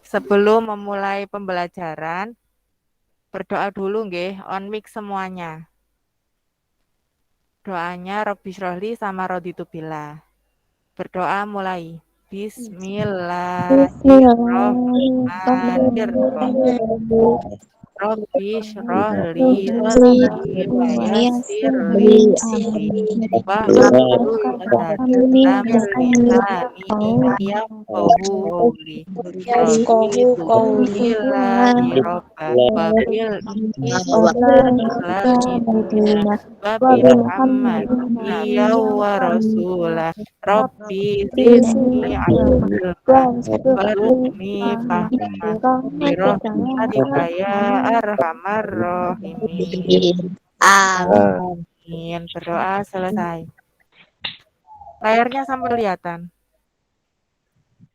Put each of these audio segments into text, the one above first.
Sebelum memulai pembelajaran, berdoa dulu nggih, on mic semuanya. Doanya Robbi Srohli sama Roditu Billah. Berdoa mulai. Bismillahirrahmanirrahim. Robbi Srohli sadri wa yassir li amri wahlul 'uqdatam min lisani yafqahu qawli. Raditu billahi robban wa bil islami dina wa bi Muhammadin nabiyyan wa rasulah. Rabbi zidni ilma warzuqni fahma bi rahmatika ya arhamar rahimin. Amin. Berdoa selesai. Layarnya sampai kelihatan.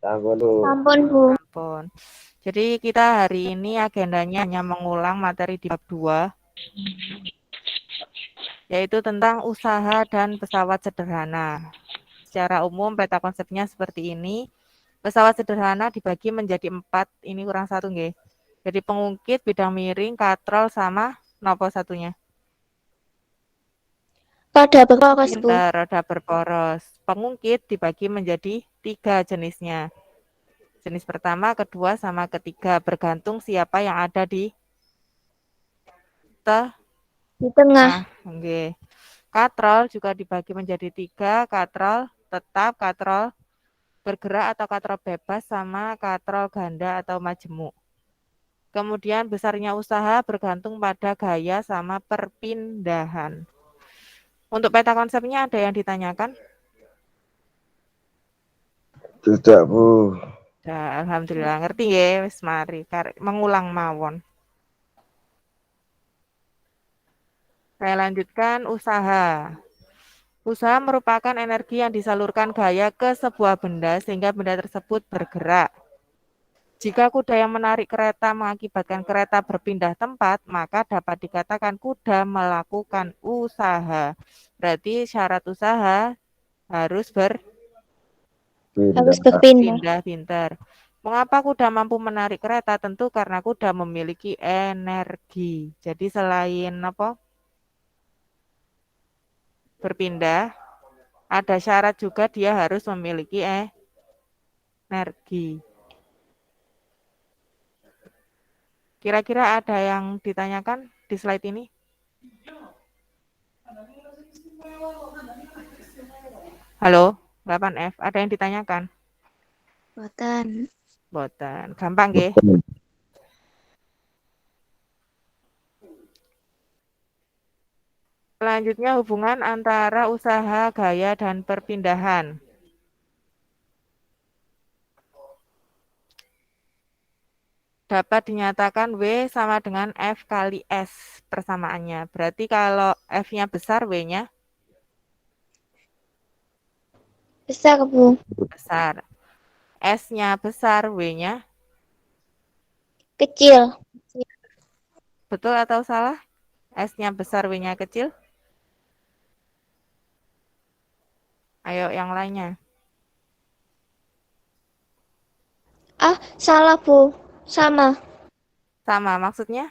Sampun, Bu. Ampun. Jadi kita hari ini agendanya hanya mengulang materi di bab 2, yaitu tentang usaha dan pesawat sederhana. Secara umum peta konsepnya seperti ini. Pesawat sederhana dibagi menjadi 4, ini kurang satu nggih. Jadi pengungkit, bidang miring, katrol, sama nopo satunya? Roda berporos, Bu. Roda berporos. Pengungkit dibagi menjadi 3 jenisnya. Jenis pertama, kedua, sama ketiga, bergantung siapa yang ada di tengah. Okay. Katrol juga dibagi menjadi 3, katrol tetap, katrol bergerak atau katrol bebas, sama katrol ganda atau majemuk. Kemudian besarnya usaha bergantung pada gaya sama perpindahan. Untuk peta konsepnya ada yang ditanyakan? Tidak, Bu. Nah, alhamdulillah ngerti ya, wis mari mengulang mawon. Saya lanjutkan usaha. Usaha merupakan energi yang disalurkan gaya ke sebuah benda sehingga benda tersebut bergerak. Jika kuda yang menarik kereta mengakibatkan kereta berpindah tempat, maka dapat dikatakan kuda melakukan usaha. Berarti syarat usaha harus berpindah pintar. Mengapa kuda mampu menarik kereta? Tentu karena kuda memiliki energi. Jadi selain apa? Berpindah, ada syarat juga dia harus memiliki energi. Kira-kira ada yang ditanyakan di slide ini? Halo, 8F, ada yang ditanyakan? Boten. Gampang nggih? Selanjutnya hubungan antara usaha, gaya, dan perpindahan. Dapat dinyatakan W sama dengan F kali S persamaannya. Berarti kalau F-nya besar, W-nya? Besar, Bu. Besar. S-nya besar, W-nya? Kecil. Betul atau salah? S-nya besar, W-nya kecil? Ayo yang lainnya. Salah, Bu. Sama. Sama maksudnya?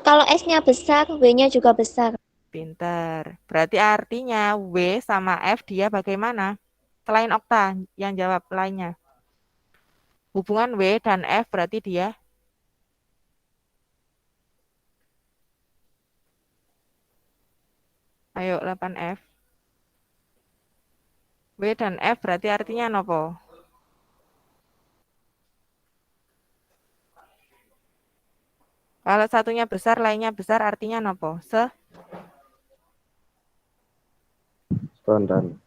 Kalau S-nya besar, W-nya juga besar. Pinter. Berarti artinya W sama F dia bagaimana? Selain Okta yang jawab lainnya. Hubungan W dan F berarti dia? Ayo 8F. W dan F berarti artinya apa? Kalau satunya besar, lainnya besar artinya apa? Spontan.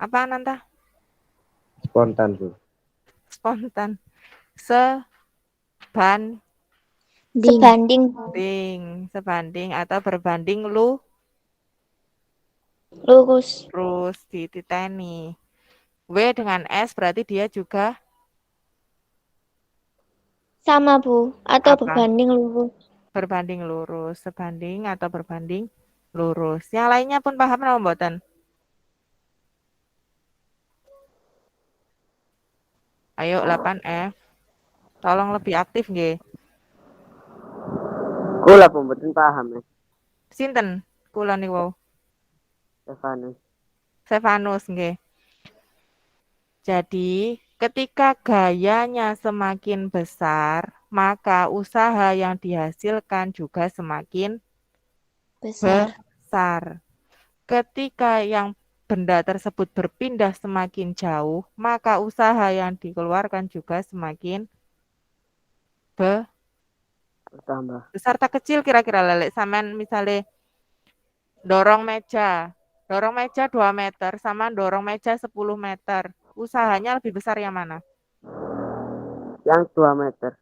Apa Nanta? Spontan, Bu. Spontan. Sebanding atau berbanding lurus. Terus dititeni. W dengan S berarti dia juga sama, Bu. Atau apa? berbanding lurus. Berbanding lurus. Sebanding atau berbanding lurus. Yang lainnya pun paham napa mboten? Ayo 8F. Tolong lebih aktif nggih. Kula pun mboten paham ya. Sinten kula niku? Stefanus. Stefanus nggih. Jadi, ketika gayanya semakin besar, maka usaha yang dihasilkan juga semakin Besar. besar. Ketika yang benda tersebut berpindah semakin jauh, maka usaha yang dikeluarkan juga semakin Bertambah. besar. Tak kecil kira-kira lelek sampean misalnya dorong meja 2 meter sama dorong meja 10 meter. Usahanya lebih besar yang mana? Yang 2 meter.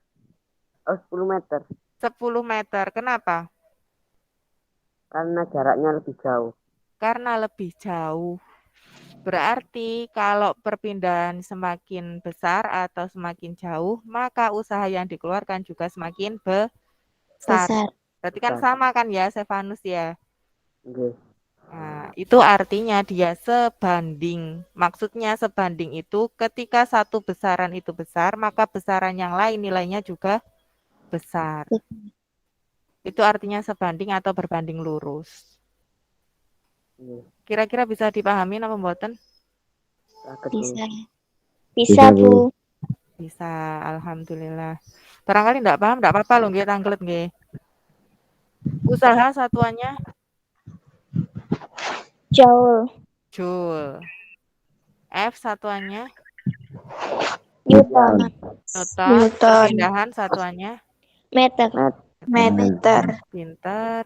Oh, 10 meter. 10 meter. Kenapa? Karena jaraknya lebih jauh. Karena lebih jauh. Berarti kalau perpindahan semakin besar atau semakin jauh, maka usaha yang dikeluarkan juga semakin besar. Besar. Berarti kan Besar. sama kan ya, Stefanus ya? Nggih. Nah, itu artinya dia sebanding. Maksudnya sebanding itu ketika satu besaran itu besar, maka besaran yang lain nilainya juga besar. Itu artinya sebanding atau berbanding lurus. Nggih. Kira-kira bisa dipahami apa mboten? Saged, Bu. Bisa. Bisa, Bisa, Bu. Bu. Bisa, alhamdulillah. Barangkali enggak paham, enggak apa-apa loh nggih tanglet nggih. Usaha satuannya Joule. joule. F satuannya Newton. Newton. Perpindahan satuannya Meter. Meter. pinter.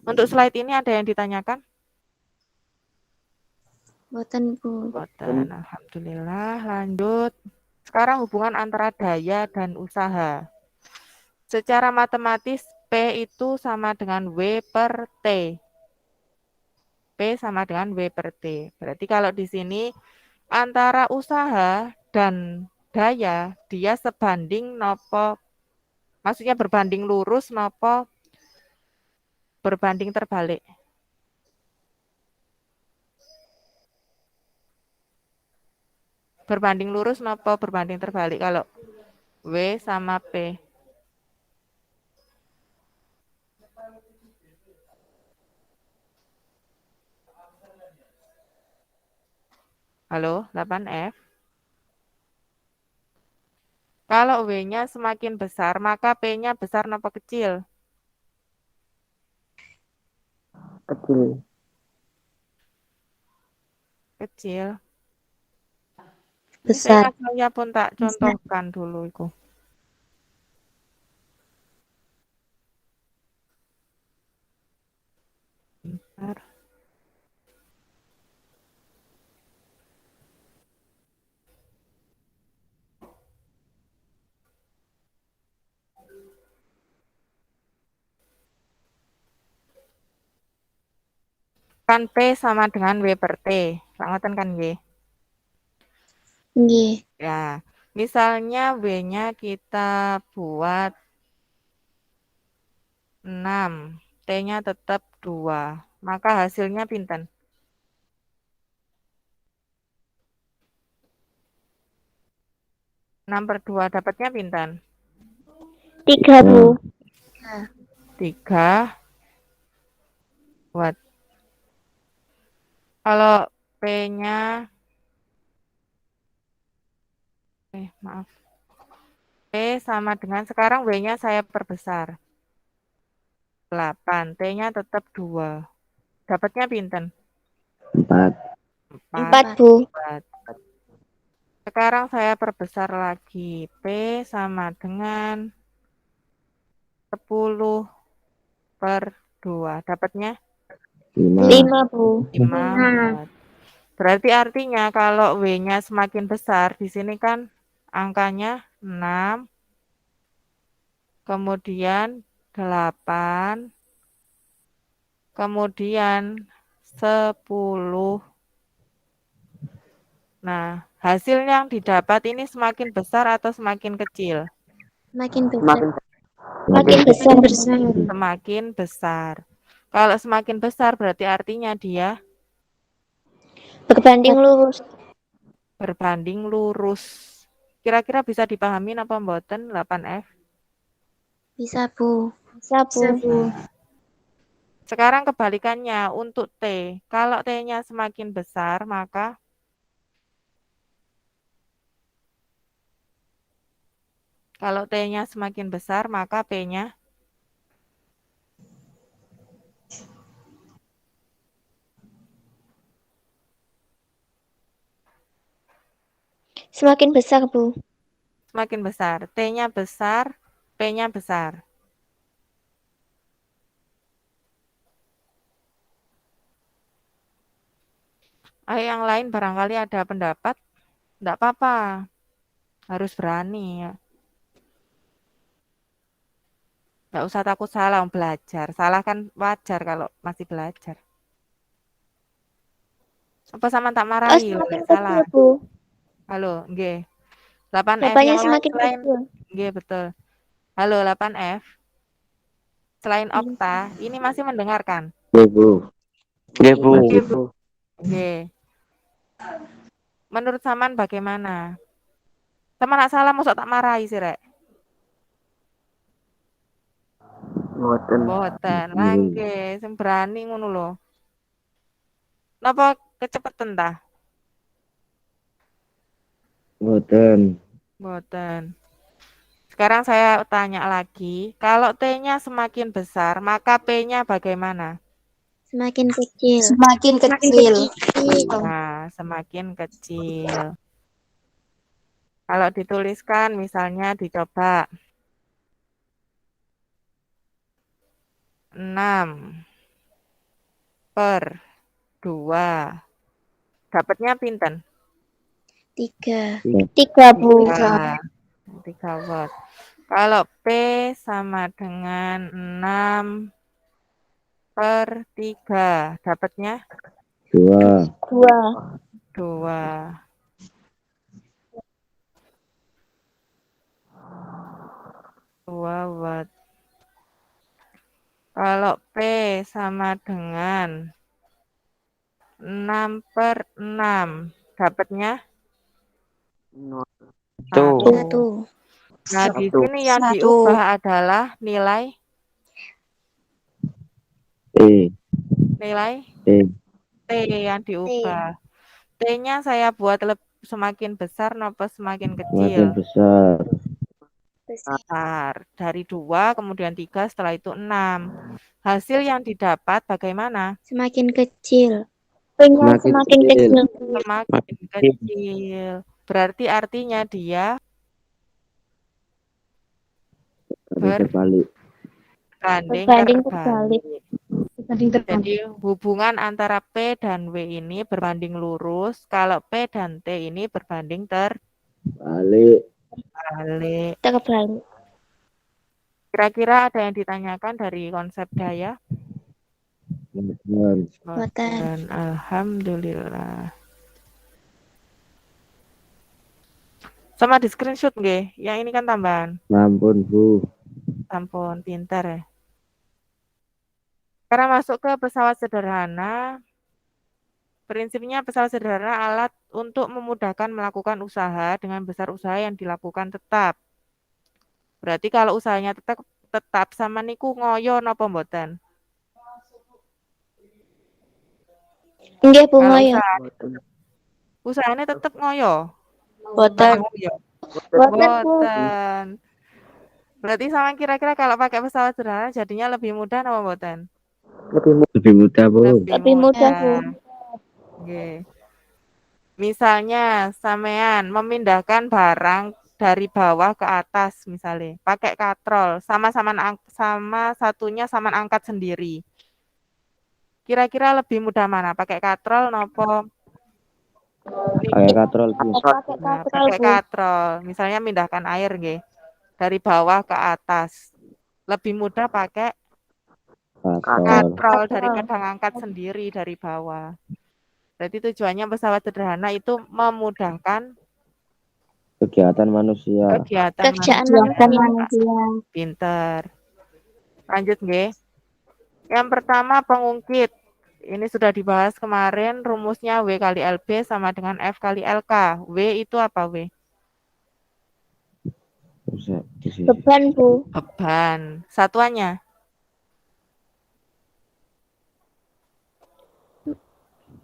Untuk slide ini ada yang ditanyakan? Boten, Bu. Boten, alhamdulillah. Lanjut. Sekarang hubungan antara daya dan usaha. Secara matematis P itu sama dengan W per T. P sama dengan W per T. Berarti kalau di sini antara usaha dan daya dia sebanding nopo, maksudnya berbanding lurus nopo berbanding terbalik. Berbanding lurus nopo berbanding terbalik kalau W sama P. Halo, 8F. Kalau W-nya semakin besar, maka P-nya besar nopo kecil? Kecil. Kecil. Besar. Saya pun tak contohkan dulu itu. Bentar. Kan P sama dengan W per T. Ngoten kan nggih? Nggih. Ya, misalnya W-nya kita buat 6, T-nya tetap 2. Maka hasilnya pinten? 6 per 2 dapatnya pinten? 3, Bu. 3 watt. Kalau P-nya maaf. P sama dengan sekarang W-nya saya perbesar. 8, T-nya tetap 2. Dapatnya pinten? 4. 4, Bu. Watt. Sekarang saya perbesar lagi. P sama dengan 10 per 2. Dapatnya 5. 5, Bu. 5 watt. Berarti artinya kalau W-nya semakin besar, di sini kan angkanya 6, kemudian 8, kemudian 10. Nah, hasil yang didapat ini semakin besar atau semakin kecil? Makin besar. Semakin Makin besar. Semakin besar. Kalau semakin besar berarti artinya dia Berbanding lurus. berbanding lurus. Kira-kira bisa dipahami apa mboten 8F? Bisa, Bu. Bisa, Bu. Sekarang kebalikannya untuk T. Kalau T-nya semakin besar, maka P-nya Semakin besar, Bu. semakin besar. T-nya besar, P-nya besar. Ayo yang lain barangkali ada pendapat? Enggak apa-apa. Harus berani ya. Enggak usah takut salah belajar. Salah kan wajar kalau masih belajar. Apa sama tak Oh, marahi loh semakin nek salah. kecil, Bu. Halo, nggih. 8F Jawabannya yang lain semakin selain kecil. nggih betul. Halo 8F. Selain Okta, ini masih mendengarkan? Nggih, Bu. Nggih, Bu. Masih. Nggih. Menurut sampean bagaimana? Sama nak salah mosok tak marahi sih, Rek. Mboten. Mboten. Lah nggih, sing berani ngono lho. Napa kecepeten ta? Mboten. Mboten. Sekarang saya tanya lagi, kalau T-nya semakin besar, maka P-nya bagaimana? Semakin kecil. Semakin kecil. Nah, semakin kecil. Kalau dituliskan misalnya dicoba 6/2. Dapatnya pinten? 3. 3. 3, Bu. 3 watt. Kalau P sama dengan 6/3, dapatnya 2. 2. 2. 2 watt. Kalau P sama dengan 6/6, dapatnya 1. 1. Nah, di Satu. sini yang 1. diubah adalah nilai E. nilai E. T yang diubah. T-nya saya buat semakin besar napa semakin Semakin kecil? besar. Besar. Dari 2, kemudian 3, setelah itu 6. Hasil yang didapat bagaimana? Semakin kecil. P-nya semakin kecil. Semakin kecil. Berarti artinya dia Terbalik. berbanding Berbanding terbalik. terbalik. Jadi hubungan antara P dan W ini berbanding lurus, kalau P dan T ini berbanding Balik. terbalik. Terbalik. Kira-kira ada yang ditanyakan dari konsep daya? Mboten. Boten. Alhamdulillah. Sama di screenshot nggih. Yang ini kan tambahan. Ampun, Bu. Ampun, pintar ya. Sekarang masuk ke pesawat sederhana. Prinsipnya pesawat sederhana alat untuk memudahkan melakukan usaha dengan besar usaha yang dilakukan tetap. Berarti kalau usahanya tetap sama niku ngoyo napa mboten? Nggih, Bu, Kalau ngoyo. usahanya tetap ngoyo. Boten. Ngoyo. Boten, Bu. Boten. Berarti sama kira-kira kalau pakai pesawat sederhana jadinya lebih mudah napa mboten? Lebih mudah, Bu. Lebih mudah, Bu. Oke. Misalnya sampean memindahkan barang dari bawah ke atas misalnya, pakai katrol, sama satunya sama angkat sendiri. Kira-kira lebih mudah mana? Pakai katrol nopo? Pakai katrol, Bu. Nah, pakai katrol. Misalnya mindahkan air nggih. Dari bawah ke atas. Lebih mudah pakai katrol daripada ngangkat sendiri dari bawah. Berarti tujuannya pesawat sederhana itu memudahkan Kegiatan manusia. kegiatan manusia. Pinter. Lanjut nggih. Yang pertama pengungkit. Ini sudah dibahas kemarin, rumusnya W kali LB sama dengan F kali LK. W itu apa W? Rusak di sini. Beban, Bu. Beban. Satuannya.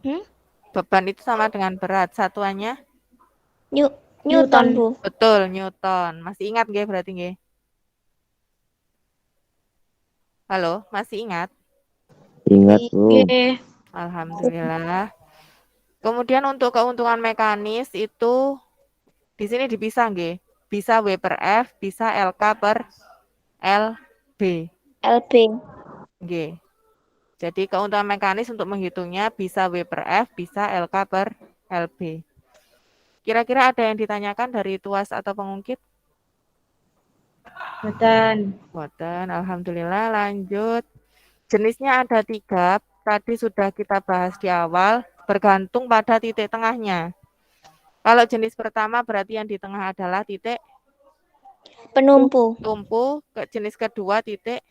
Hmm? Beban itu sama dengan berat. Satuannya. Newton, Bu. Betul, Newton. Masih ingat nggih berarti nggih? Halo, masih ingat? Ingat, Bu. Oke. Alhamdulillah. Kemudian untuk keuntungan mekanis itu di sini dipisah nggih. Bisa W per F, bisa LK per LB. LB. Nggih. Jadi keuntungan mekanis untuk menghitungnya bisa W per F, bisa LK per LB. Kira-kira ada yang ditanyakan dari tuas atau pengungkit? Boten, alhamdulillah. Lanjut. Jenisnya ada 3. Tadi sudah kita bahas di awal, bergantung pada titik tengahnya. Kalau jenis pertama berarti yang di tengah adalah titik Penumpu. tumpu, jenis kedua titik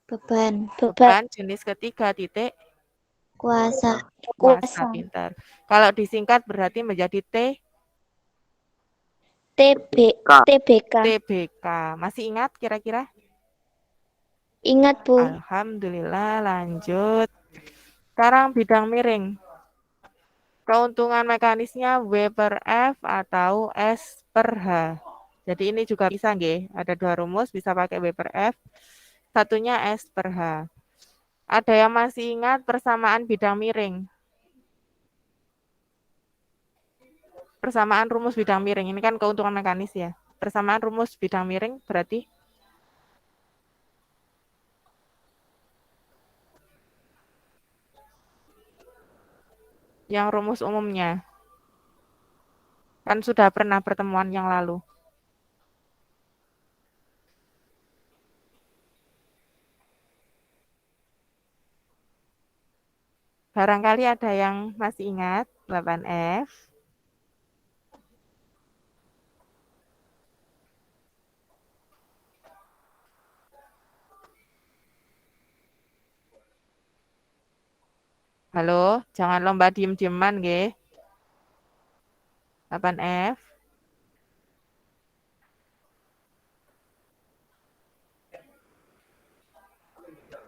Beban. beban, jenis ketiga titik Kuasa. kuasa. Pintar. Kalau disingkat berarti menjadi TBK. TBK. Masih ingat kira-kira? Ingat, Bu. Alhamdulillah. Lanjut. Sekarang bidang miring. Keuntungan mekanisnya W per F atau S per H. Jadi ini juga bisa nggih. Ada 2 rumus, bisa pakai W per F. Satunya S per H. Ada yang masih ingat persamaan bidang miring? Persamaan rumus bidang miring. Ini kan keuntungan mekanis ya. Persamaan rumus bidang miring berarti yang rumus umumnya. Kan sudah pernah pertemuan yang lalu. Barangkali ada yang masih ingat 8F. Halo, jangan lomba diem-dieman nggih. 8F.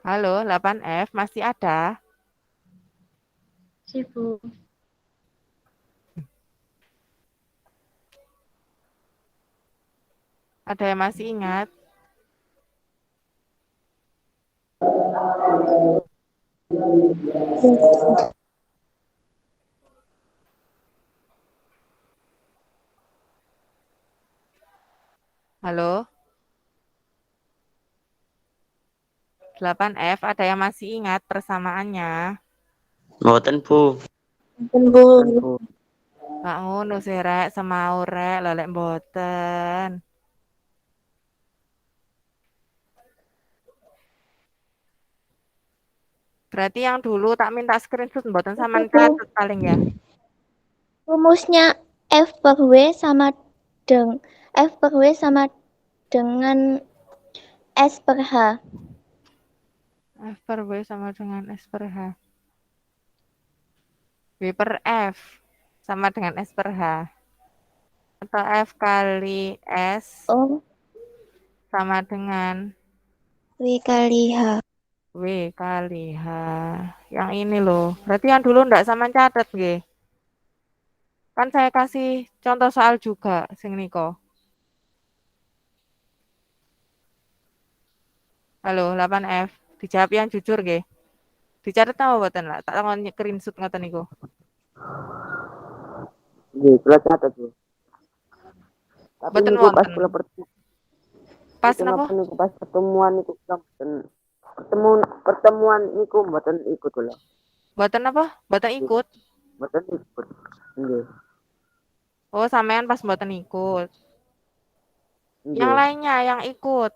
Halo, 8F masih ada? Bu. Ada yang masih ingat? Halo? 8F ada yang masih ingat persamaannya? Mboten, Bu. Bu. Bu. Pak ngono sih rek, semau rek, lelek mboten. Berarti yang dulu tak minta screenshot mboten sampean catet paling ya. Rumusnya F per W sama dengan S per H. F per W sama dengan S per H. W per F sama dengan S per H. Atau F kali S sama dengan W kali H. W kali H. Yang ini loh. Berarti yang dulu ndak sama catet nggih. Kan saya kasih contoh soal juga sing niko. Halo, 8F. Dijawab yang jujur nggih. Dicatat apa mboten lah? Tak takon screenshot ngoten niku. Nggih, kula catet, Bu. Tapi Mboten niku pas wonten. kula Pas napa? niku pas pertemuan niku pertemuan niku mboten ikut kula. Mboten apa? Mboten ikut. Mboten ikut. Nggih. Oh, sampean pas mboten ikut. Nggih. Yang lainnya yang ikut.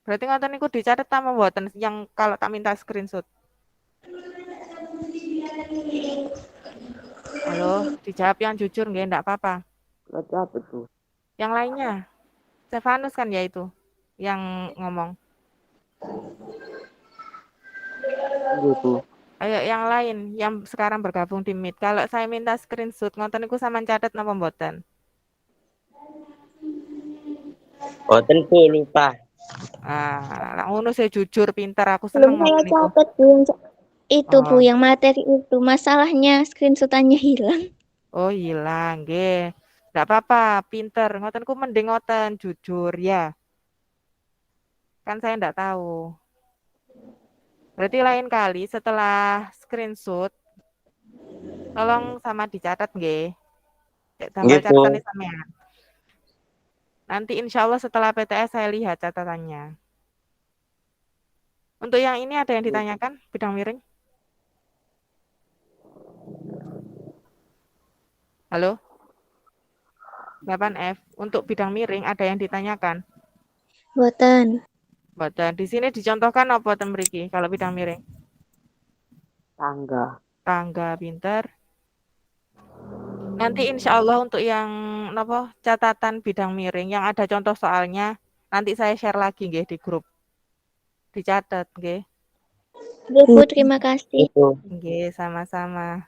Berarti ngoten niku dicatat sama mboten yang kalau tak minta screenshot. Halo, dijawab yang jujur nggih, enggak apa-apa. Kula catet, Bu. Yang lainnya, Stefanus kan ya itu yang ngomong. Nggih, Bu. Ayo yang lain yang sekarang bergabung di Meet. Kalau saya minta screenshot ngoten niku sampean catet napa mboten? Boten Bu, lupa. Lah ngono saya jujur pintar aku Belum seneng saya ngono niku. catat Bu, itu Bu Oh, yang materi itu. Masalahnya screenshotannya hilang. oh hilang nggih. Ndak apa-apa, pinter. Ngoten ku mending ngoten jujur ya. Kan saya ndak tahu. Berarti lain kali setelah screenshot tolong sama dicatat nggih. Cek Nggih damel Bu. catatan sampean. Nanti insya Allah setelah PTS saya lihat catatannya. Untuk yang ini ada yang ditanyakan bidang miring? Halo? 8F. Untuk bidang miring ada yang ditanyakan? Boten. Boten. Di sini dicontohkan apa ten mriki kalau bidang miring? Tangga. Tangga pinter. Nanti insya Allah untuk yang apa catatan bidang miring yang ada contoh soalnya nanti saya share lagi nggih di grup. Dicatat nggih. Nggih Bu, terima kasih. Itu. Nggih, sama-sama.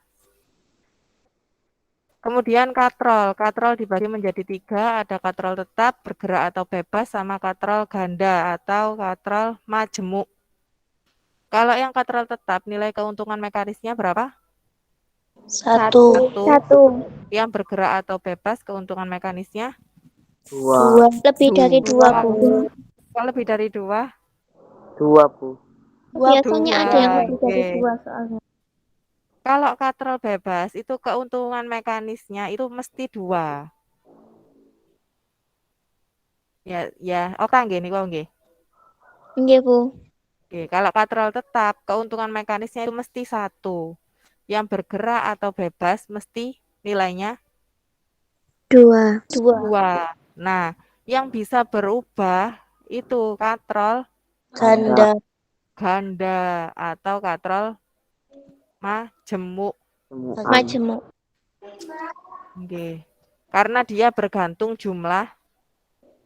Kemudian katrol. Katrol dibagi menjadi 3, ada katrol tetap, bergerak atau bebas, sama katrol ganda atau katrol majemuk. Kalau yang katrol tetap, nilai keuntungan mekanisnya berapa? 1. 1. 1. Yang bergerak atau bebas, keuntungan mekanisnya 2. 2. Lebih dari 2 Bu. Kalau lebih dari 2, 2 Bu. Biasanya 2. ada yang lebih dari Oke. 2 soalnya. Kalau katrol bebas, itu keuntungan mekanisnya itu mesti 2. Ya, oke nggih niku nggih. Nggih Bu. Oke, kalau katrol tetap, keuntungan mekanisnya itu mesti 1. Yang bergerak atau bebas mesti nilainya 2. 2. Nah, yang bisa berubah itu katrol Ganda. ganda atau katrol majemuk. Semuan. Majemuk. Oke. Karena dia bergantung jumlah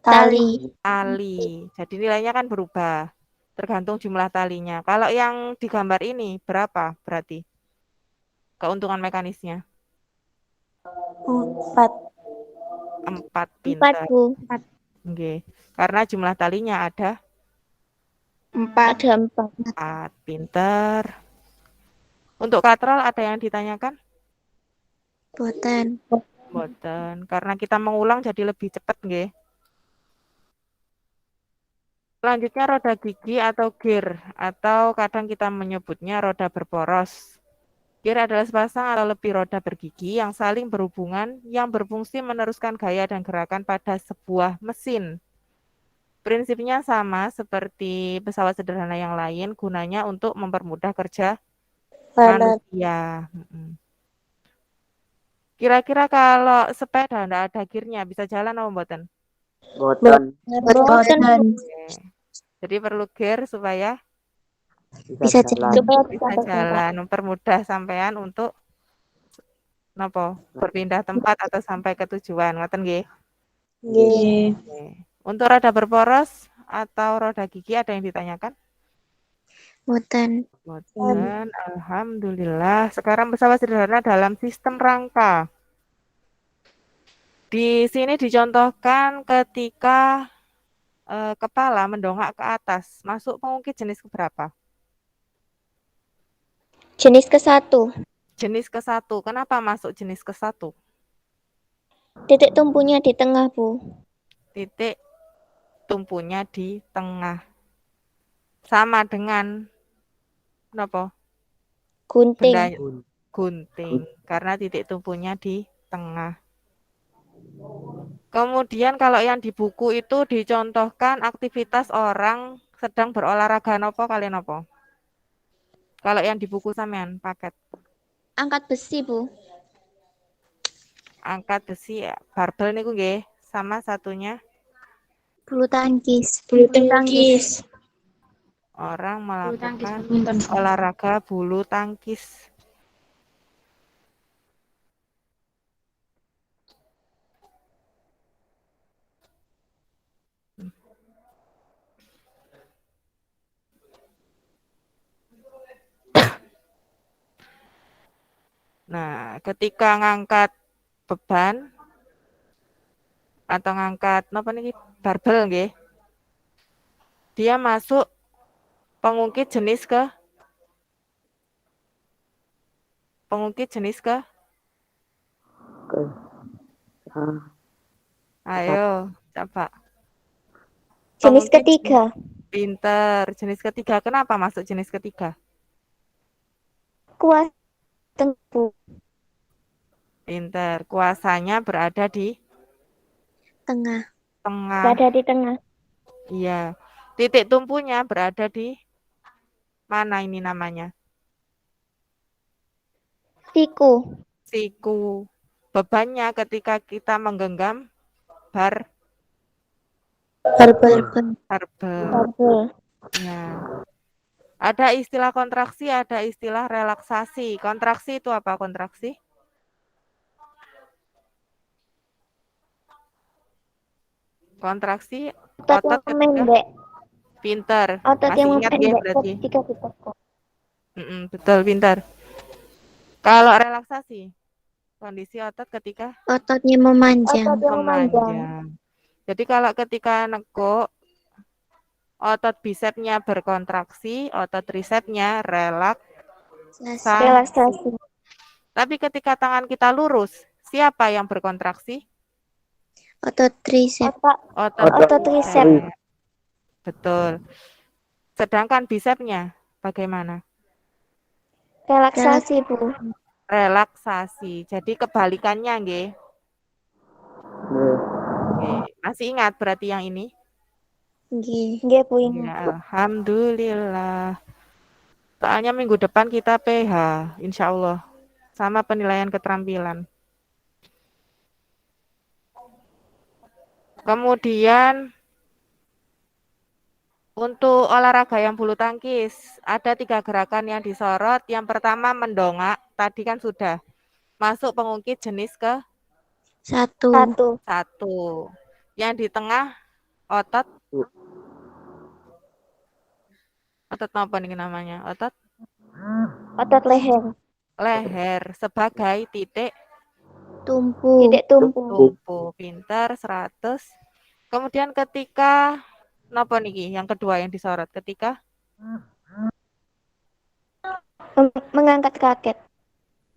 Tali. tali. Jadi nilainya kan berubah. Tergantung jumlah talinya. Kalau yang digambar ini berapa berarti keuntungan mekanisnya? 4. 4 4 pinter. Bu. Oke. Karena jumlah talinya ada 4. Ada 4. 4 pinter. Untuk katrol ada yang ditanyakan? Boten. Boten. Karena kita mengulang jadi lebih cepat nggih. Selanjutnya roda gigi atau gear atau kadang kita menyebutnya roda berporos. Gear adalah sepasang atau lebih roda bergigi yang saling berhubungan yang berfungsi meneruskan gaya dan gerakan pada sebuah mesin. Prinsipnya sama seperti pesawat sederhana yang lain, gunanya untuk mempermudah kerja manusia. Kira-kira kalau sepeda ndak ada gearnya bisa jalan apa mboten? Boten. Boten. Jadi perlu gear supaya Bisa jalan. bisa jalan, mempermudah sampean untuk napa? Berpindah tempat atau sampai ke tujuan, ngoten nggih? Nggih. Untuk roda berporos atau roda gigi ada yang ditanyakan? Boten. Boten, alhamdulillah. Sekarang pesawat sederhana dalam sistem rangka. Di sini dicontohkan ketika kepala mendongak ke atas, masuk pengungkit jenis keberapa? Jenis ke-1. Jenis ke-1. Kenapa masuk jenis ke-1? Titik tumpunya di tengah, Bu. Titik tumpunya di tengah. Sama dengan apa? Gunting. Benda gunting. Karena titik tumpunya di tengah. Kemudian kalau yang di buku itu dicontohkan aktivitas orang sedang berolahraga nopo kalian nopo? Kalau yang di buku sampean paket Angkat besi, Bu. angkat besi barbel niku nggih, sama satunya Bulu tangkis. Bulu tangkis. orang melakukan olahraga bulu tangkis. Nah, ketika ngangkat beban atau ngangkat napa niki barbel nggih. Dia masuk pengungkit jenis ke Ke. Ah, ayo coba. Jenis Pengungkit ketiga. pinter. Jenis ketiga. Kenapa masuk jenis ketiga? Kuasa tengku. Pinter. Kuasanya berada di Tengah. tengah. Berada di tengah. Iya. Titik tumpunya berada di mana ini namanya? Siku. Siku. Bebannya ketika kita menggenggam barbel. Barbel. Ya. Ada istilah kontraksi, ada istilah relaksasi. Kontraksi itu apa kontraksi? Kontraksi Otot otot yang ketika memendek. pinter. Otot Masih yang ingat nggih memendek berarti? ketika ditekan. Betul, pinter. Kalau relaksasi, kondisi otot ketika Ototnya memanjang. memanjang. Jadi kalau ketika nekuk, otot bisepnya berkontraksi, otot tricepnya relaksasi. Relaksasi. Tapi ketika tangan kita lurus, siapa yang berkontraksi? Otot tricep. Otot tricep. tricep. Betul. Sedangkan bisepnya bagaimana? Relaksasi, Bu. Relaksasi. Jadi kebalikannya, nggih. Nggih. Masih ingat berarti yang ini? Nggih, Bu. Ya, alhamdulillah. Soalnya minggu depan kita PH, insya Allah. Sama penilaian keterampilan. Kemudian untuk olahraga yang bulu tangkis, ada 3 gerakan yang disorot. Yang pertama mendongak, tadi kan sudah. Masuk pengungkit jenis ke Satu. 1. Yang di tengah otot apa nih namanya? Otot leher. Leher sebagai titik Tumpu. Titik tumpu. tumpu. Pinter 100. Kemudian ketika napa niki yang kedua yang disorot ketika Mengangkat raket.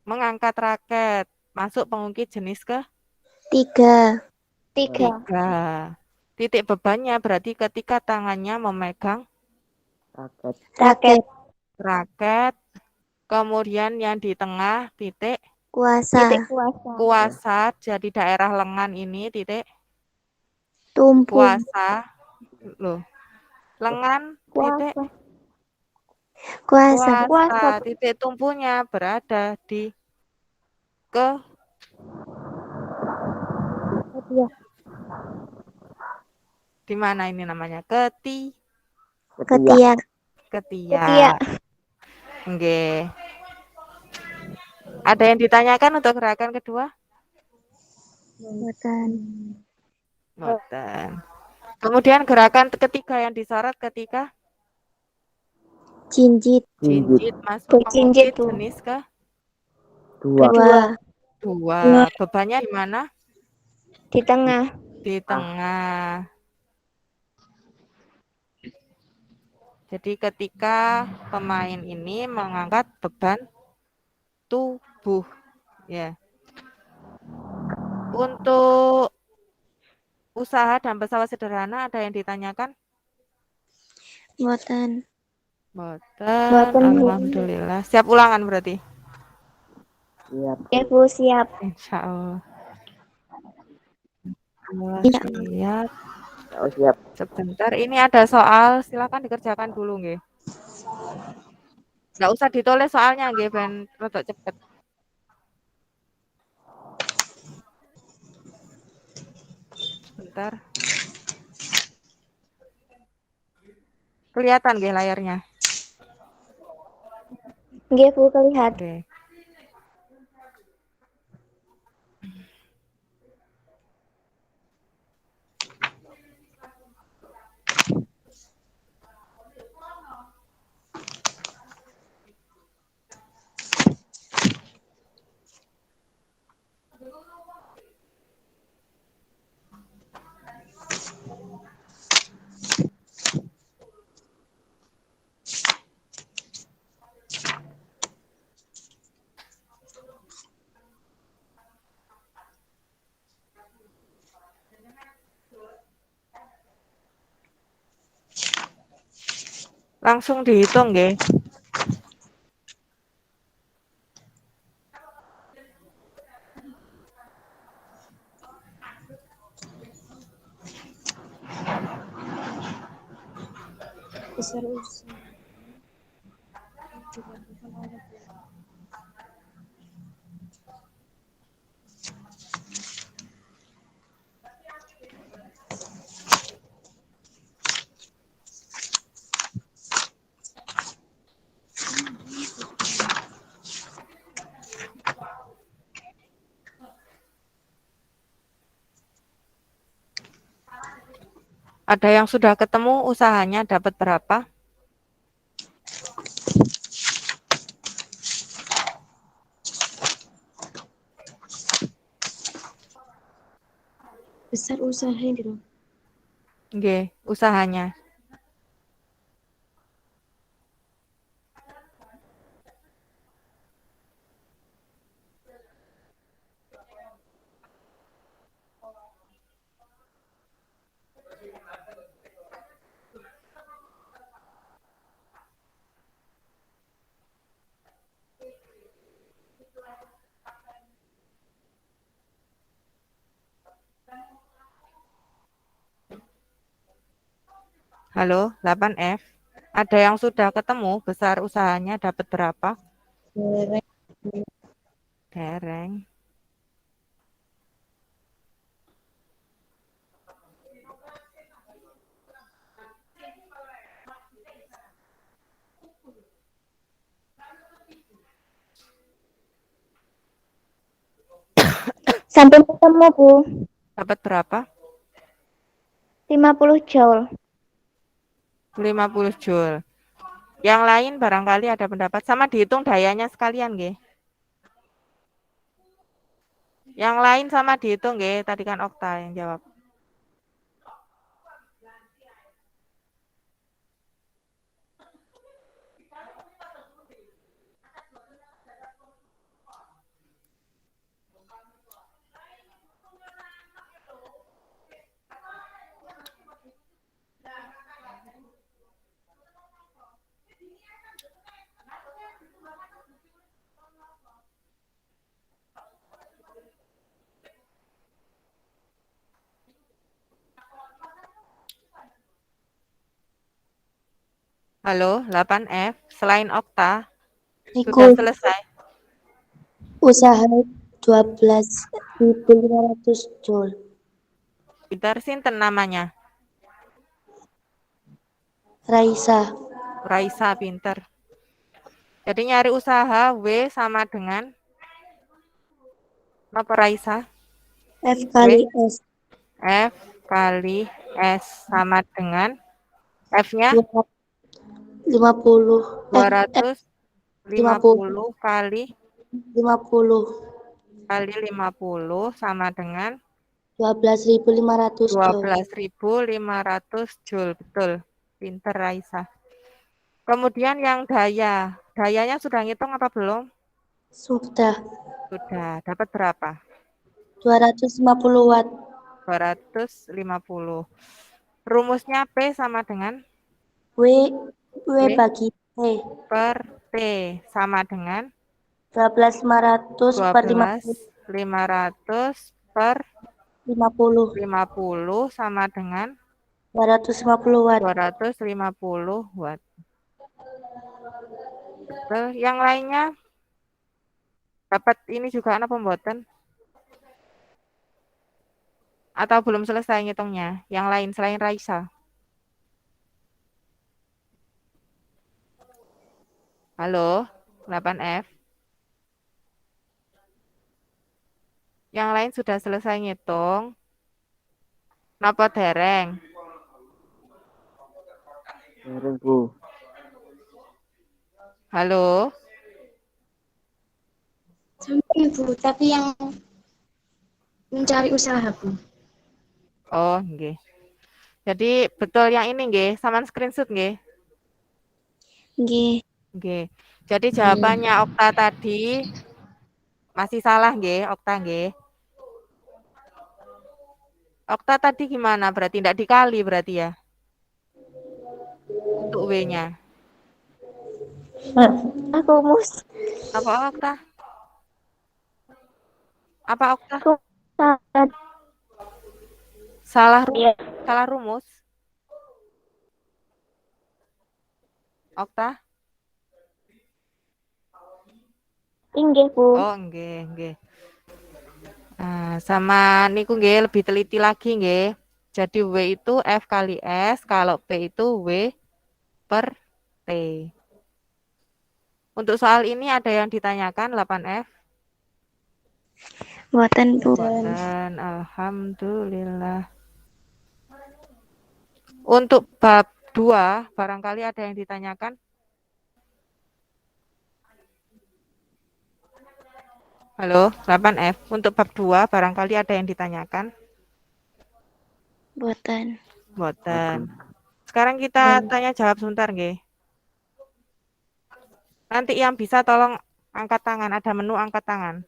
mengangkat raket. Masuk pengungkit jenis ke 3. 3. Titik bebannya berarti ketika tangannya memegang raket. Kemudian yang di tengah titik kuasa. Jadi daerah lengan ini titik Tumpu. kuasa. Loh. Lengan titik Kuasa. Titik tumpunya berada di di mana ini namanya? Ketiak. Ketiak. Nggih. Ada yang ditanyakan untuk gerakan kedua? Boten. Kemudian gerakan ketiga yang disorot ketika Jinjit. masuk pengungkit Bu. jenis ke 2. 2. Bebannya di mana? Di tengah. Di tengah. Jadi ketika pemain ini mengangkat beban tubuh, ya. Untuk usaha dan pesawat sederhana ada yang ditanyakan? Boten. Alhamdulillah. Siap ulangan berarti? Siap. Ya, Bu, siap. Insya Allah. Siap. Oh, siap. Sebentar, ini ada soal, silakan dikerjakan dulu nggih. Nggak usah ditulis soalnya nggih, ben rada cepet. Sebentar. Kelihatan nggih layarnya? Nggih, Bu, kelihatan. Oke. Langsung dihitung nggih. Besar usaha. Ada yang sudah ketemu usahanya dapat berapa? Besar usaha gitu. Nggih, usahanya. Halo, 8F. Ada yang sudah ketemu besar usahanya dapat berapa? Dereng. Dereng. Sampai ketemu, Bu. Dapat berapa? 50 joule. 50 joule. Yang lain barangkali ada pendapat sama dihitung dayanya sekalian nggih. Yang lain sama dihitung nggih, tadi kan Okta yang jawab. Halo, 8F. Selain Okta, sudah Iku selesai. usaha 12.500 joule. Pintar sinten namanya? Raisa. Raisa pinter. Jadi nyari usaha W sama dengan apa Raisa? F kali S. F kali S sama dengan F-nya 50. F 50. 250 kali 50. 50 sama dengan 12.500 joule. 12.500 joule. Betul. Pinter Raisa. Kemudian yang daya. Dayanya sudah ngitung apa belum? Sudah. Sudah. Dapat berapa? 250 watt. 250. Rumusnya P sama dengan W W bagi T. per T sama dengan 12.500 per 12.500 per 50. 50 sama dengan 250 watt. 250 watt. Betul. Yang lainnya dapat ini juga anak pembuatan atau belum selesai ngitungnya? Yang lain selain Raisa. Halo, 8F. Yang lain sudah selesai ngitung. Napa dereng? Dereng, Bu. Halo. Sampai Bu, tapi yang mencari usaha Bu. Oh, nggih. Jadi betul yang ini nggih, saman screenshot nggih. Nggih. Nggih. Jadi jawabannya Okta tadi masih salah nggih, Okta nggih. Okta tadi gimana? Berarti tidak dikali berarti ya? Untuk W-nya. Aku mus. Apa Okta? Apa Okta? Aku salah. Salah Iya. salah rumus. Okta? Inggih, Bu. Oh, nggih, nggih. Nah, sama niku nggih lebih teliti lagi nggih. Jadi W itu F kali S, kalau P itu W per T. Untuk soal ini ada yang ditanyakan 8F? Mboten, Bu. Dan alhamdulillah. Untuk bab 2 barangkali ada yang ditanyakan? Halo, 8F. Untuk bab 2 barangkali ada yang ditanyakan? Mboten. Boten. Sekarang kita tanya jawab sebentar nggih. Nanti yang bisa tolong angkat tangan, ada menu angkat tangan.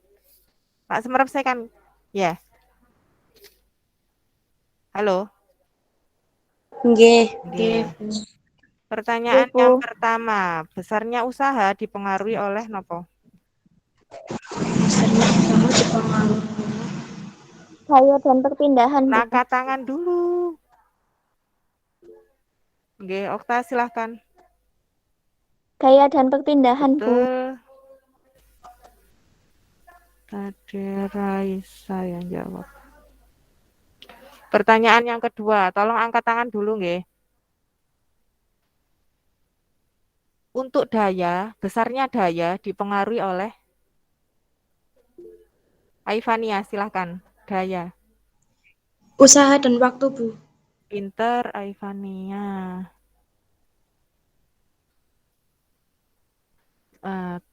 Pak Semerep saya kan ya. Halo. Nggih. Nggih. Pertanyaan Bu. yang pertama, besarnya usaha dipengaruhi oleh nopo? Besarnya usaha dipengaruhi. Gaya dan perpindahan, Bu. Angkat tangan dulu. Nggih, Okta silahkan. Gaya dan perpindahan, Bu. Betul. Tadi Raisa yang jawab. Pertanyaan yang kedua, tolong angkat tangan dulu nggih. Untuk daya, besarnya daya dipengaruhi oleh Aifania, silahkan. Daya. Usaha dan waktu, Bu. Pinter Aifania.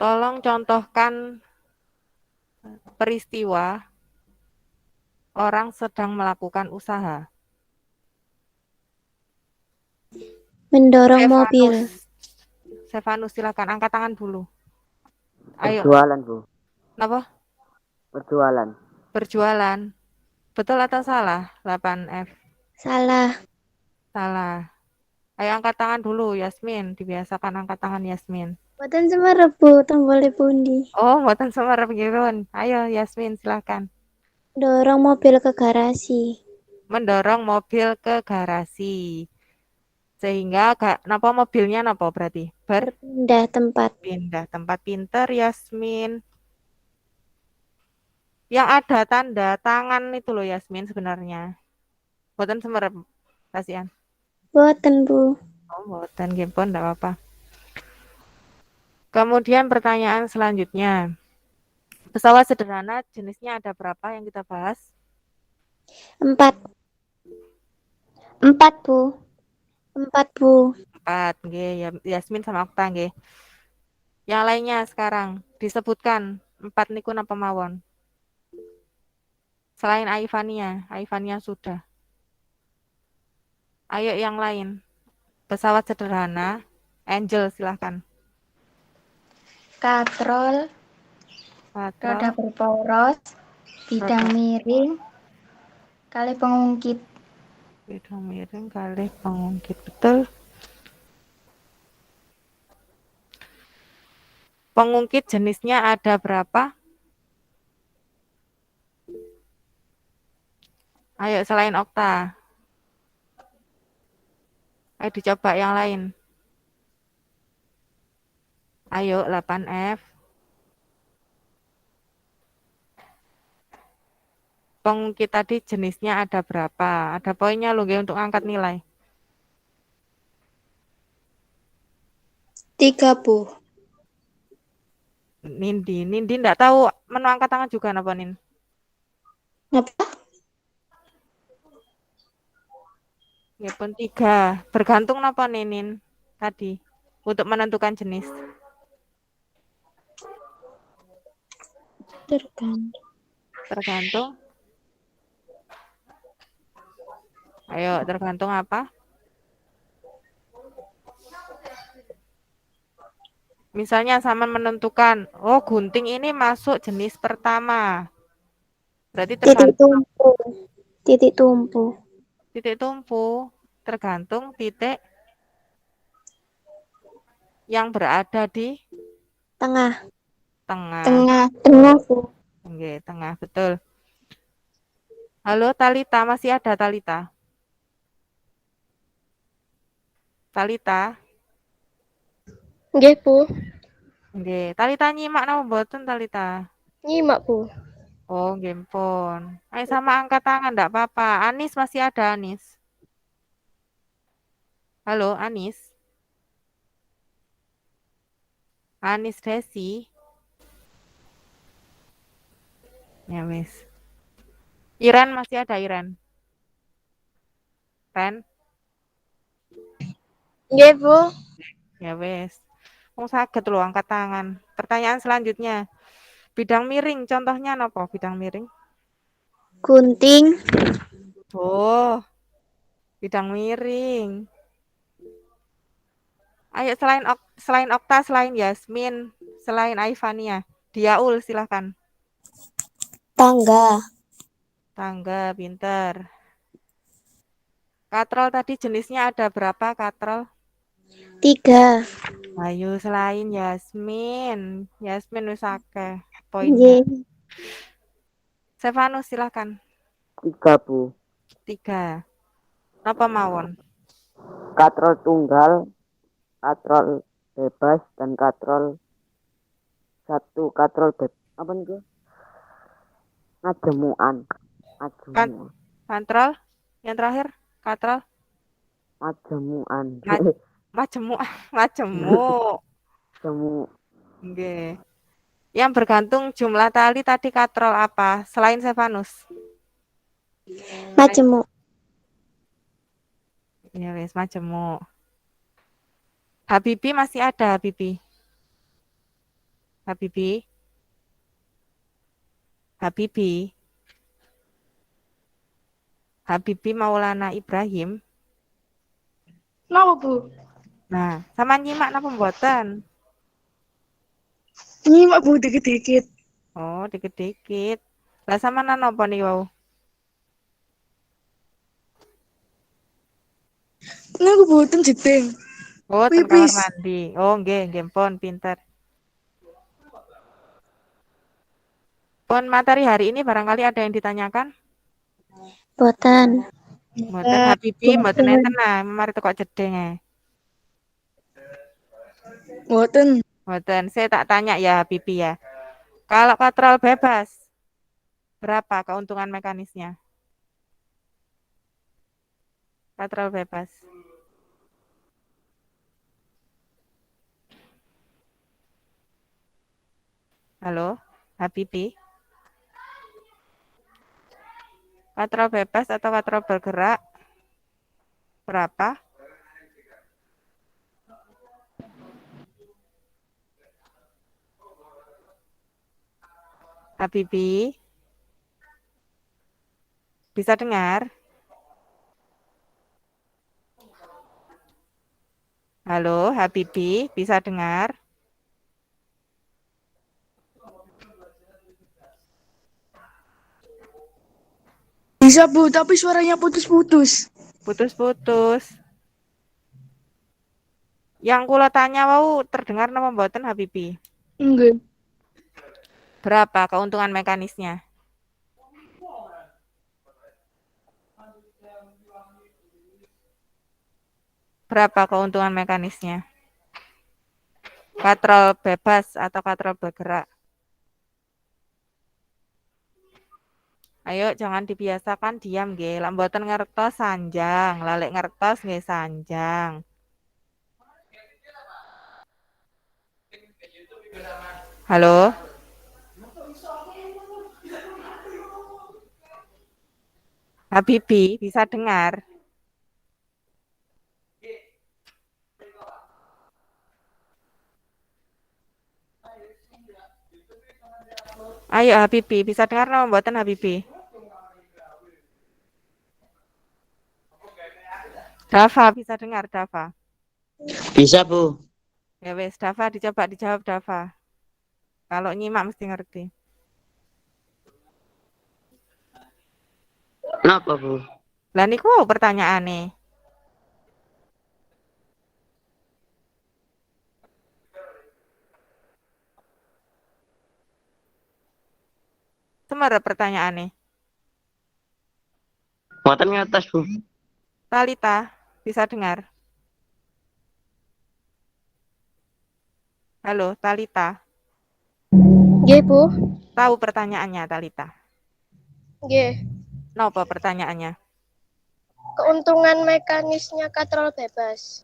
Tolong contohkan peristiwa orang sedang melakukan usaha. Mendorong mobil. Stefanus, silakan angkat tangan dulu. Ayo. Berjualan, Bu. Apa? Berjualan. Berjualan. Betul atau salah? 8F. Salah. Salah. Ayo angkat tangan dulu, Yasmin. Dibiasakan angkat tangan Yasmin. Mboten semerep, Bu. Tombole pundi. Oh, mboten semerep nggih. Ayo Yasmin, silakan. Dorong mobil ke garasi. Mendorong mobil ke garasi. Sehingga napa mobilnya napa berarti? Berpindah tempat. Pindah tempat. Pinter Yasmin. Yang ada tanda tangan itu loh Yasmin sebenarnya. Mboten semerep. Kasihan. Mboten, Bu. Oh, mboten nggih pun enggak apa-apa. Kemudian pertanyaan selanjutnya. Pesawat sederhana jenisnya ada berapa yang kita bahas? 4. 4, Bu. 4, Bu. 4, nggih. Yasmin sama Okta nggih. Yang lainnya sekarang disebutkan 4 niku napa mawon? Selain Aifania sudah. Ayo yang lain. Pesawat sederhana. Angel silahkan. Katrol, roda Patrol, berporos, bidang miring, kali pengungkit. bidang miring kali pengungkit. Betul. Pengungkit jenisnya ada berapa? Ayo selain Okta. Ayo dicoba yang lain. Ayo 8F. Pengungkit tadi jenisnya ada berapa? Ada poinnya loh nggih untuk angkat nilai. 3, Bu. Nindi enggak tahu menu angkat tangan juga napa Nin? Apa? Ya pun 3. Bergantung napa Ninin tadi untuk menentukan jenis. Tergantung. Ayo tergantung apa? Misalnya sama menentukan, oh gunting ini masuk jenis pertama. Berarti Titik tergantung tumpu. Titik tumpu. titik tumpu, tergantung titik yang berada di Tengah. tengah. Tengah. Tengah, Bu. Oke, tengah, betul. Halo Talita, masih ada Talita? Talita? Nggih, Bu. Oke, Talita nyimak napa mboten Talita? Nyimak, Bu. Oh, nggih pun. Ayo sama angkat tangan, enggak apa-apa. Anis masih ada Anis. Halo Anis. Anis Desi. Ya wis. Iran masih ada Iran. Ren? Nggih, Bu. Ya wis. Wong saged lho angkat tangan. Pertanyaan selanjutnya. Bidang miring, contohnya napa bidang miring? Gunting. Oh, bidang miring. Ayo selain Okta, selain Yasmin, selain Aifania. Diaul silahkan. Tangga. Tangga, pinter. Katrol tadi jenisnya ada berapa katrol? 3. Ayo selain Yasmin. Yasmin wis akeh poinnya. Nggih. Stefanus silahkan. 3, Bu. 3. Apa mawon? Katrol tunggal, katrol bebas, dan katrol satu katrol apa nih? Majemuan. Katrol? Yang terakhir? Katrol? Majemuan. Majemuk. Majemuk. Majemu. Nggih. Yang bergantung jumlah tali tadi katrol apa? Selain Stefanus. Majemuk. Ya wis majemuk. Habibi masih ada Habibi. Habibi. Habibi. Habibi Maulana Ibrahim. Napa, Bu? Nah, sama nyimak napa mboten? Nyimak, Bu, dikit-dikit. Oh, dikit-dikit. Lah sama napa nih wau? Niku boten jeding. Oh, ten kamar Pipis. mandi. Oh, nggih pun pinter. Pun materi hari ini barangkali ada yang ditanyakan? Boten. Mboten Habibi, mboten enten nah, mari kok jeding ae. Boten. Mboten, saya tak tanya ya Habibi ya. Kalau katrol bebas, berapa keuntungan mekanisnya? Katrol bebas. Halo, Habibi. Katrol bebas atau katrol bergerak? Berapa? Habibi. Bisa dengar? Halo, Habibi, bisa dengar? Bisa, Bu, tapi suaranya putus-putus. Putus-putus. Yang kula tanya wau terdengar napa mboten Habibi? Nggih. Berapa keuntungan mekanisnya? Berapa keuntungan mekanisnya? Katrol bebas atau katrol bergerak? Ayo jangan dibiasakan diam nggih. Lek mboten ngertos sanjang, lalek ngertos nggih sanjang. Halo? Habibi, bisa dengar? Ayo Habibi, bisa dengar napa mboten Habibi? Dava bisa dengar Dava? Bisa, Bu. Ya wes, Dava dicoba dijawab Dava. Kalau nyimak mesti ngerti. Kenapa, Bu? Lah niku pertanyaane. merep pertanyaannya. Mboten ngertos, Bu. Talita, bisa dengar? Halo, Talita. Nggih, Bu. Tahu pertanyaannya, Talita? Nggih. Napa pertanyaannya? Keuntungan mekanisnya katrol bebas.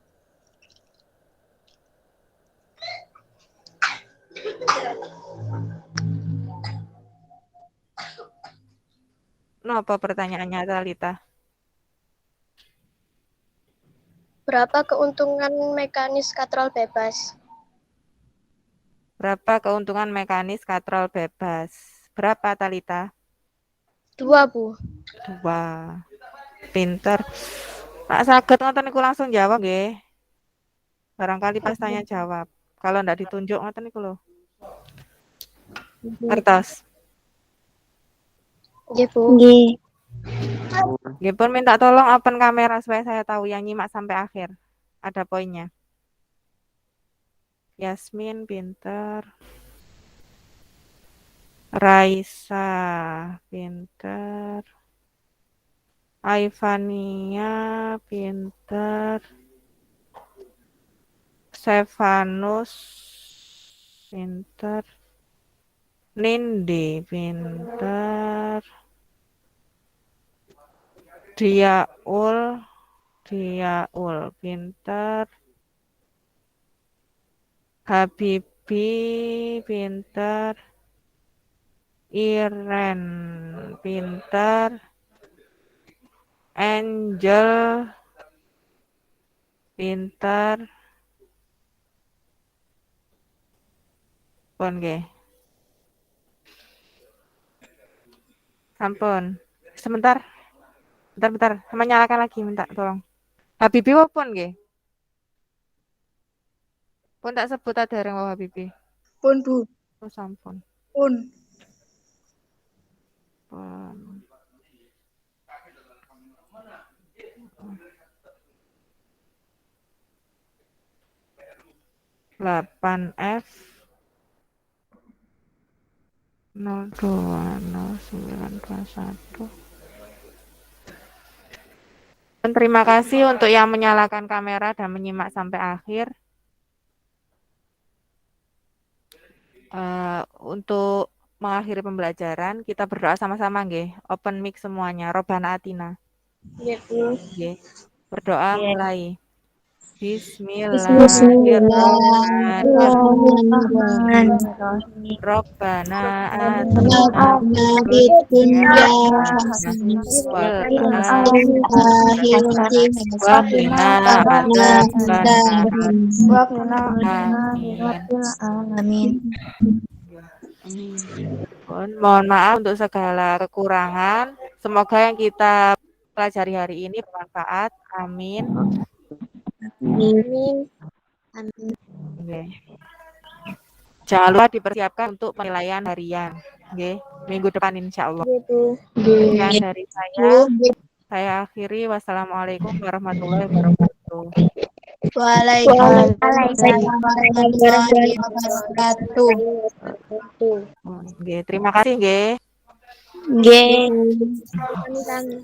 Napa pertanyaannya, Talita? Berapa keuntungan mekanis katrol bebas? Berapa keuntungan mekanis katrol bebas? Berapa, Talita? 2, Bu. 2. Pinter. Nak saged ngoten niku langsung jawab nggih. Barangkali pas tanya jawab. Kalau ndak ditunjuk ngoten niku lho. Kertas. Nggih, Bu. Nggih. Nggih pun minta tolong open kamera supaya saya tahu yang nyimak sampai akhir. Ada poinnya. Yasmin pinter. Raisa pinter. Aivania pinter. Stefanus pinter. Nindi pinter. Diaul pinter. Habibi pinter. Iren pinter. Angel pinter. Pun nggih. Sampun. Sebentar. Bentar. Sama nyalakan lagi minta tolong. Habibi pun nggih. Pun tak sebut ada yang Habibi. Pun, Bu. Oh, sampun. Pun. Pun. 8F 020921. Dan terima kasih untuk yang menyalakan kamera dan menyimak sampai akhir. Untuk mengakhiri pembelajaran, kita berdoa sama-sama nggih. Open mic semuanya. Robbana atina. Nggih, Bu. Nggih. Berdoa mulai. Bismillahirrahmanirrahim. Robbana atina Fid dunya wa qina adzabannar. Amin. Mohon maaf untuk segala kekurangan. Semoga yang kita pelajari hari ini bermanfaat. Amin. Amin. Oke. Jangan lupa dipersiapkan untuk penilaian harian. Oke. Minggu depan insya Allah. Sekian dari saya akhiri. Wassalamualaikum warahmatullahi wabarakatuh. Waalaikumsalam warahmatullahi wabarakatuh. Oke, terima kasih nggih. Nggih. Sami-sami.